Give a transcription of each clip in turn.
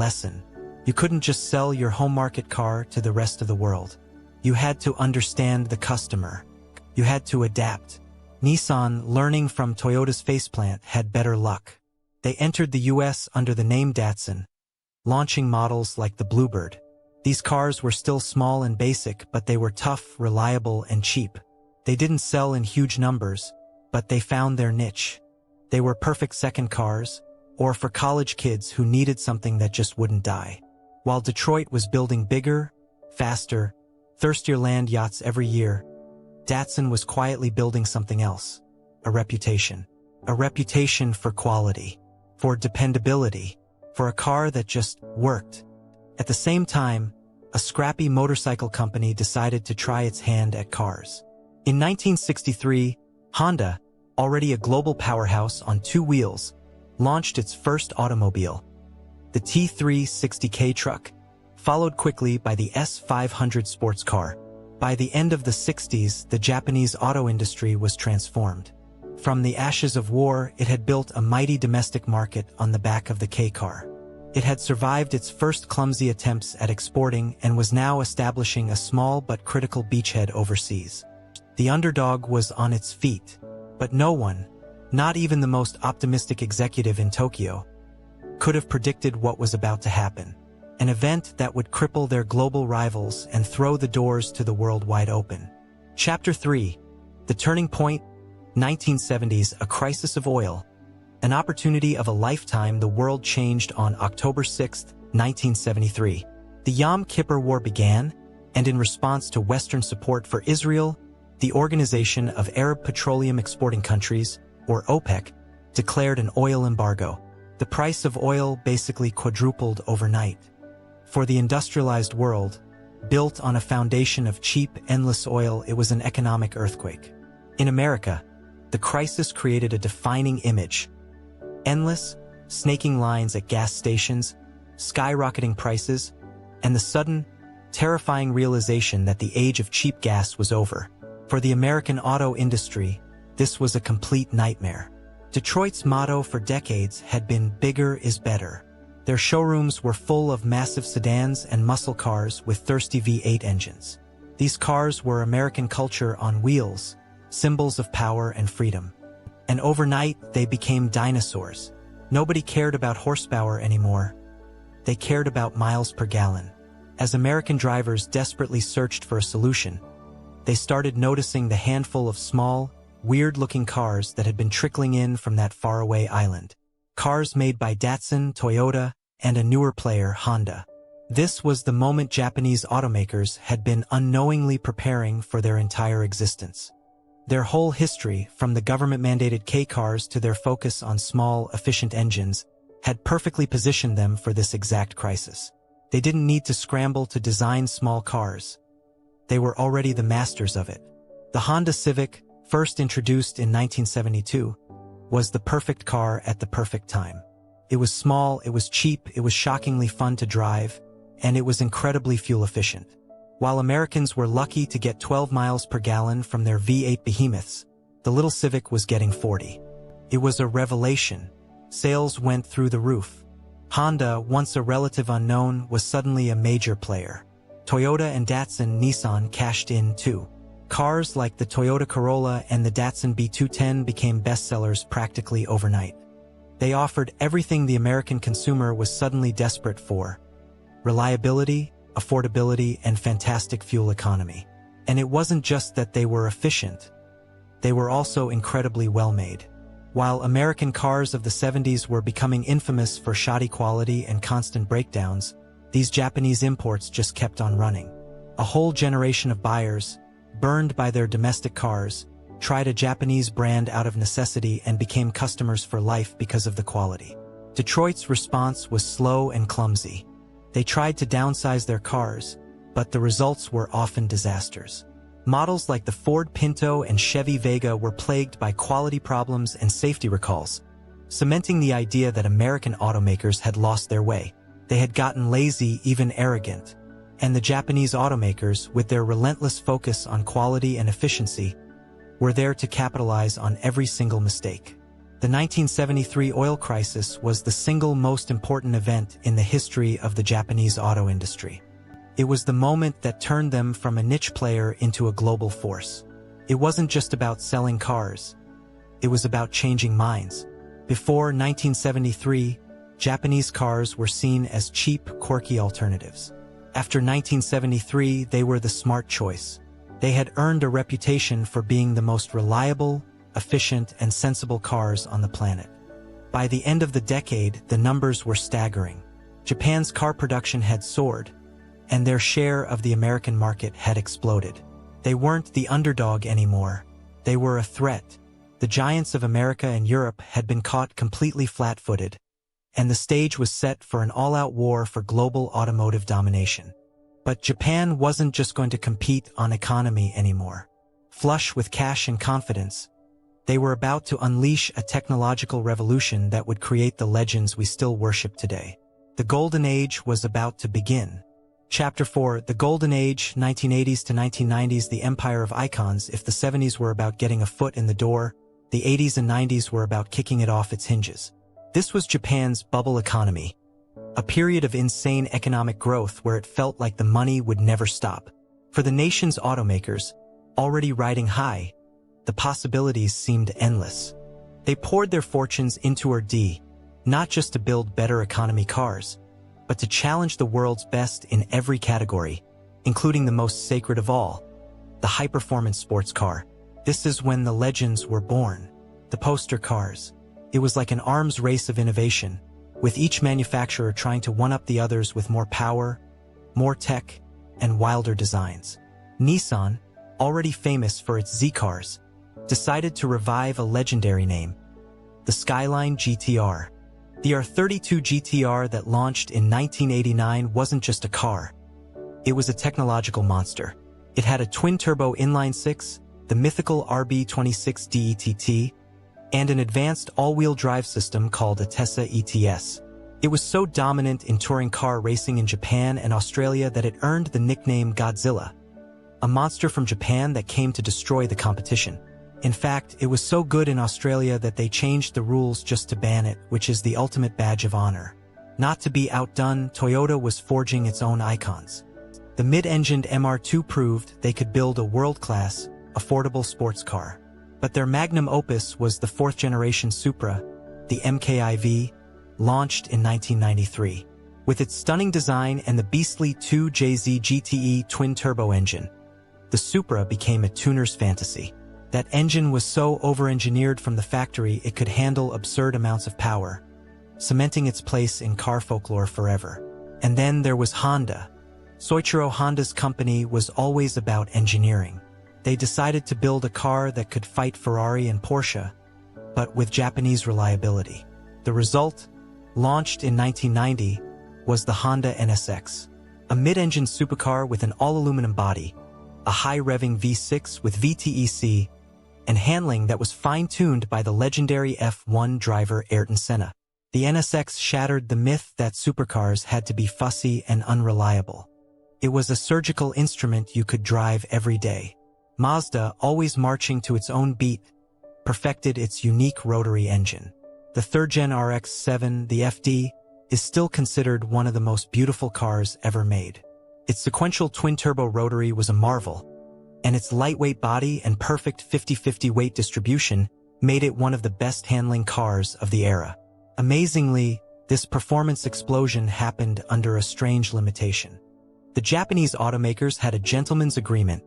lesson. You couldn't just sell your home market car to the rest of the world. You had to understand the customer. You had to adapt. Nissan, learning from Toyota's faceplant, had better luck. They entered the US under the name Datsun, launching models like the Bluebird. These cars were still small and basic, but they were tough, reliable, and cheap. They didn't sell in huge numbers, but they found their niche. They were perfect second cars, or for college kids who needed something that just wouldn't die. While Detroit was building bigger, faster, thirstier land yachts every year, Datsun was quietly building something else. A reputation. A reputation for quality, for dependability, for a car that just worked. At the same time, a scrappy motorcycle company decided to try its hand at cars. In 1963, Honda, already a global powerhouse on two wheels, launched its first automobile, the T360K truck, followed quickly by the S500 sports car. By the end of the 60s, the Japanese auto industry was transformed. From the ashes of war, it had built a mighty domestic market on the back of the K car. It had survived its first clumsy attempts at exporting and was now establishing a small but critical beachhead overseas. The underdog was on its feet, but no one, not even the most optimistic executive in Tokyo, could have predicted what was about to happen. An event that would cripple their global rivals and throw the doors to the world wide open. Chapter 3. The Turning Point, 1970s, a crisis of oil. An opportunity of a lifetime. The world changed on October 6, 1973. The Yom Kippur War began, and in response to Western support for Israel, the Organization of Arab Petroleum Exporting Countries, or OPEC, declared an oil embargo. The price of oil basically quadrupled overnight. For the industrialized world, built on a foundation of cheap, endless oil, it was an economic earthquake. In America, the crisis created a defining image. Endless, snaking lines at gas stations, skyrocketing prices, and the sudden, terrifying realization that the age of cheap gas was over. For the American auto industry, this was a complete nightmare. Detroit's motto for decades had been "Bigger is better." Their showrooms were full of massive sedans and muscle cars with thirsty V8 engines. These cars were American culture on wheels, symbols of power and freedom. And overnight, they became dinosaurs. Nobody cared about horsepower anymore. They cared about miles per gallon. As American drivers desperately searched for a solution, they started noticing the handful of small, weird-looking cars that had been trickling in from that faraway island. Cars made by Datsun, Toyota, and a newer player, Honda. This was the moment Japanese automakers had been unknowingly preparing for their entire existence. Their whole history, from the government-mandated K cars to their focus on small, efficient engines, had perfectly positioned them for this exact crisis. They didn't need to scramble to design small cars. They were already the masters of it. The Honda Civic, first introduced in 1972, was the perfect car at the perfect time. It was small, it was cheap, it was shockingly fun to drive, and it was incredibly fuel efficient. While Americans were lucky to get 12 miles per gallon from their V8 behemoths, the little Civic was getting 40. It was a revelation. Sales went through the roof. Honda, once a relative unknown, was suddenly a major player. Toyota and Datsun Nissan cashed in too. Cars like the Toyota Corolla and the Datsun B210 became bestsellers practically overnight. They offered everything the American consumer was suddenly desperate for: reliability, affordability, and fantastic fuel economy. And it wasn't just that they were efficient. They were also incredibly well-made. While American cars of the 70s were becoming infamous for shoddy quality and constant breakdowns, these Japanese imports just kept on running. A whole generation of buyers, burned by their domestic cars, tried a Japanese brand out of necessity and became customers for life because of the quality. Detroit's response was slow and clumsy. They tried to downsize their cars, but the results were often disasters. Models like the Ford Pinto and Chevy Vega were plagued by quality problems and safety recalls, cementing the idea that American automakers had lost their way. They had gotten lazy, even arrogant. And the Japanese automakers, with their relentless focus on quality and efficiency, were there to capitalize on every single mistake. The 1973 oil crisis was the single most important event in the history of the Japanese auto industry. It was the moment that turned them from a niche player into a global force. It wasn't just about selling cars. It was about changing minds. Before 1973, Japanese cars were seen as cheap, quirky alternatives. After 1973, they were the smart choice. They had earned a reputation for being the most reliable, efficient, and sensible cars on the planet. By the end of the decade, the numbers were staggering. Japan's car production had soared, and their share of the American market had exploded. They weren't the underdog anymore. They were a threat. The giants of America and Europe had been caught completely flat-footed, and the stage was set for an all-out war for global automotive domination. But Japan wasn't just going to compete on economy anymore. Flush with cash and confidence, they were about to unleash a technological revolution that would create the legends we still worship today. The Golden Age was about to begin. Chapter 4, The Golden Age, 1980s to 1990s, the empire of icons. If the 70s were about getting a foot in the door, the 80s and 90s were about kicking it off its hinges. This was Japan's bubble economy, a period of insane economic growth where it felt like the money would never stop. For the nation's automakers, already riding high, the possibilities seemed endless. They poured their fortunes into R&D, not just to build better economy cars, but to challenge the world's best in every category, including the most sacred of all, the high-performance sports car. This is when the legends were born, the poster cars. It was like an arms race of innovation, with each manufacturer trying to one-up the others with more power, more tech, and wilder designs. Nissan, already famous for its Z-cars, decided to revive a legendary name, the Skyline GTR. The R32 GTR that launched in 1989 wasn't just a car. It was a technological monster. It had a twin-turbo inline-six, the mythical RB26 DETT, and an advanced all-wheel drive system called a Tessa ETS. It was so dominant in touring car racing in Japan and Australia that it earned the nickname Godzilla, a monster from Japan that came to destroy the competition. In fact, it was so good in Australia that they changed the rules just to ban it, which is the ultimate badge of honor. Not to be outdone, Toyota was forging its own icons. The mid-engined MR2 proved they could build a world-class, affordable sports car. But their magnum opus was the fourth-generation Supra, the MKIV, launched in 1993. With its stunning design and the beastly 2JZ GTE twin-turbo engine, the Supra became a tuner's fantasy. That engine was so over-engineered from the factory it could handle absurd amounts of power, cementing its place in car folklore forever. And then there was Honda. Soichiro Honda's company was always about engineering. They decided to build a car that could fight Ferrari and Porsche, but with Japanese reliability. The result, launched in 1990, was the Honda NSX, a mid-engine supercar with an all-aluminum body, a high-revving V6 with VTEC, and handling that was fine-tuned by the legendary F1 driver Ayrton Senna. The NSX shattered the myth that supercars had to be fussy and unreliable. It was a surgical instrument you could drive every day. Mazda, always marching to its own beat, perfected its unique rotary engine. The third-gen RX-7, the FD, is still considered one of the most beautiful cars ever made. Its sequential twin-turbo rotary was a marvel, and its lightweight body and perfect 50-50 weight distribution made it one of the best-handling cars of the era. Amazingly, this performance explosion happened under a strange limitation. The Japanese automakers had a gentleman's agreement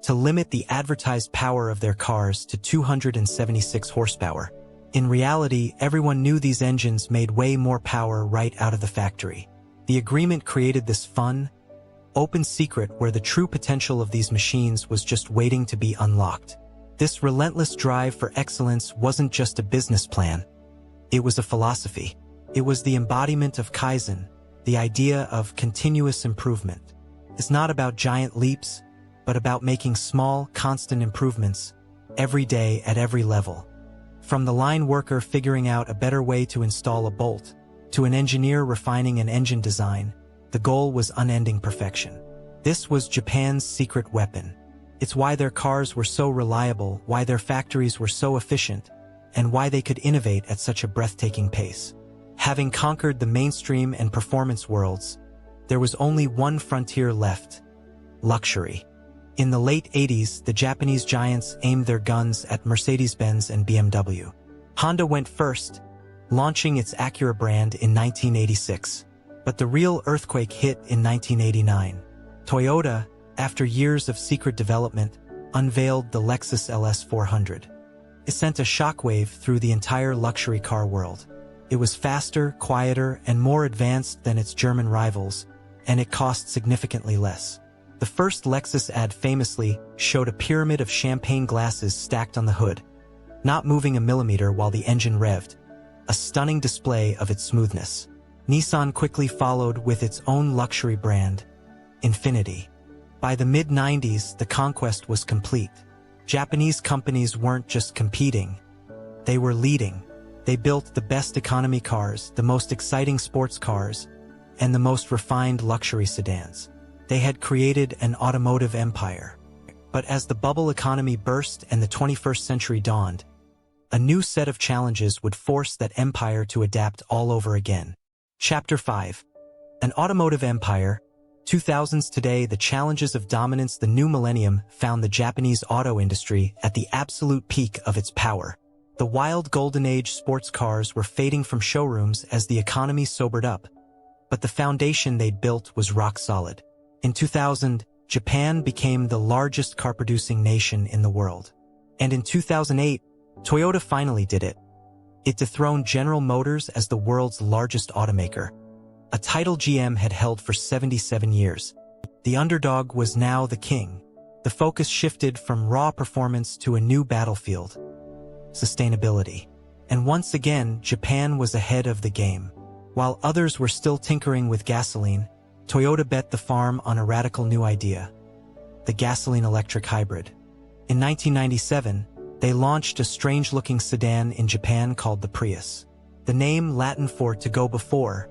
to limit the advertised power of their cars to 276 horsepower. In reality, everyone knew these engines made way more power right out of the factory. The agreement created this fun, open secret where the true potential of these machines was just waiting to be unlocked. This relentless drive for excellence wasn't just a business plan. It was a philosophy. It was the embodiment of Kaizen, the idea of continuous improvement. It's not about giant leaps, but about making small, constant improvements every day at every level. From the line worker figuring out a better way to install a bolt, to an engineer refining an engine design, the goal was unending perfection. This was Japan's secret weapon. It's why their cars were so reliable, why their factories were so efficient, and why they could innovate at such a breathtaking pace. Having conquered the mainstream and performance worlds, there was only one frontier left: luxury. In the late 80s, the Japanese giants aimed their guns at Mercedes-Benz and BMW. Honda went first, launching its Acura brand in 1986. But the real earthquake hit in 1989. Toyota, after years of secret development, unveiled the Lexus LS 400. It sent a shockwave through the entire luxury car world. It was faster, quieter, and more advanced than its German rivals, and it cost significantly less. The first Lexus ad famously showed a pyramid of champagne glasses stacked on the hood, not moving a millimeter while the engine revved, a stunning display of its smoothness. Nissan quickly followed with its own luxury brand, Infiniti. By the mid-90s, the conquest was complete. Japanese companies weren't just competing, they were leading. They built the best economy cars, the most exciting sports cars, and the most refined luxury sedans. They had created an automotive empire. But as the bubble economy burst and the 21st century dawned, a new set of challenges would force that empire to adapt all over again. Chapter 5. An Automotive Empire. 2000s. Today, the challenges of dominance. The new millennium found the Japanese auto industry at the absolute peak of its power. The wild golden age sports cars were fading from showrooms as the economy sobered up. But the foundation they'd built was rock solid. In 2000, Japan became the largest car-producing nation in the world. And in 2008, Toyota finally did it. It dethroned General Motors as the world's largest automaker, a title GM had held for 77 years. The underdog was now the king. The focus shifted from raw performance to a new battlefield: sustainability. And once again, Japan was ahead of the game. While others were still tinkering with gasoline, Toyota bet the farm on a radical new idea: the gasoline-electric hybrid. In 1997, they launched a strange-looking sedan in Japan called the Prius. The name, Latin for "to go before,"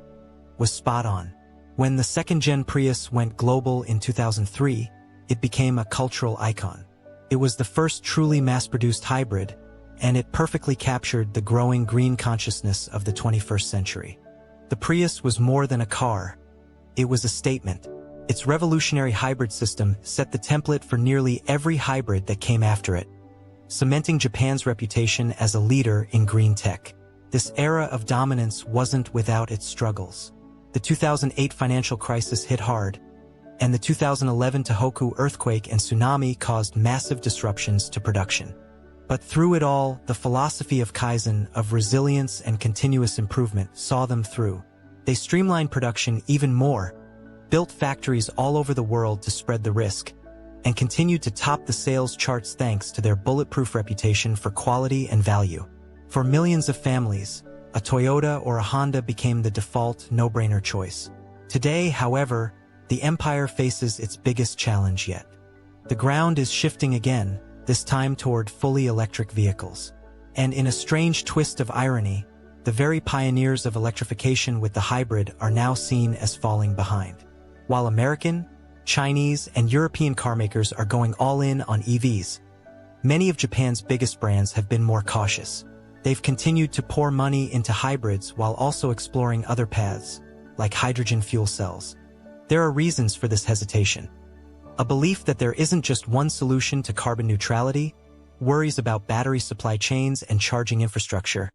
was spot on. When the second-gen Prius went global in 2003, it became a cultural icon. It was the first truly mass-produced hybrid, and it perfectly captured the growing green consciousness of the 21st century. The Prius was more than a car. It was a statement. Its revolutionary hybrid system set the template for nearly every hybrid that came after it, cementing Japan's reputation as a leader in green tech. This era of dominance wasn't without its struggles. The 2008 financial crisis hit hard, and the 2011 Tohoku earthquake and tsunami caused massive disruptions to production. But through it all, the philosophy of Kaizen, of resilience and continuous improvement, saw them through. They streamlined production even more, built factories all over the world to spread the risk, and continued to top the sales charts thanks to their bulletproof reputation for quality and value. For millions of families, a Toyota or a Honda became the default, no-brainer choice. Today, however, the empire faces its biggest challenge yet. The ground is shifting again, this time toward fully electric vehicles. And in a strange twist of irony, the very pioneers of electrification with the hybrid are now seen as falling behind. While American, Chinese, and European carmakers are going all in on EVs, many of Japan's biggest brands have been more cautious. They've continued to pour money into hybrids while also exploring other paths, like hydrogen fuel cells. There are reasons for this hesitation. A belief that there isn't just one solution to carbon neutrality, worries about battery supply chains and charging infrastructure,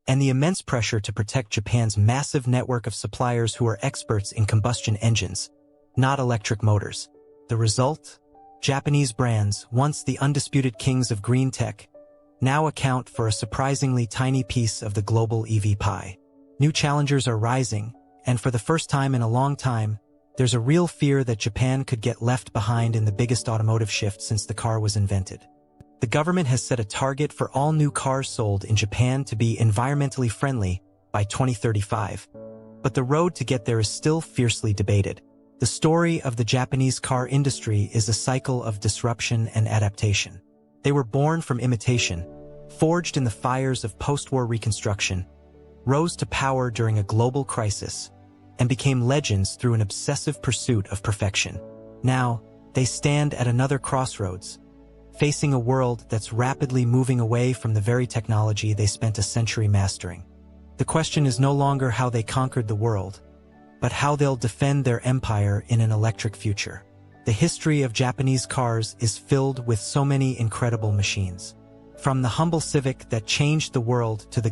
and the immense pressure to protect Japan's massive network of suppliers who are experts in combustion engines, not electric motors. The result? Japanese brands, once the undisputed kings of green tech, now account for a surprisingly tiny piece of the global EV pie. New challengers are rising, and for the first time in a long time, there's a real fear that Japan could get left behind in the biggest automotive shift since the car was invented. The government has set a target for all new cars sold in Japan to be environmentally friendly by 2035. But the road to get there is still fiercely debated. The story of the Japanese car industry is a cycle of disruption and adaptation. They were born from imitation, forged in the fires of post-war reconstruction, rose to power during a global crisis, and became legends through an obsessive pursuit of perfection. Now, they stand at another crossroads, facing a world that's rapidly moving away from the very technology they spent a century mastering. The question is no longer how they conquered the world, but how they'll defend their empire in an electric future. The history of Japanese cars is filled with so many incredible machines. From the humble Civic that changed the world to the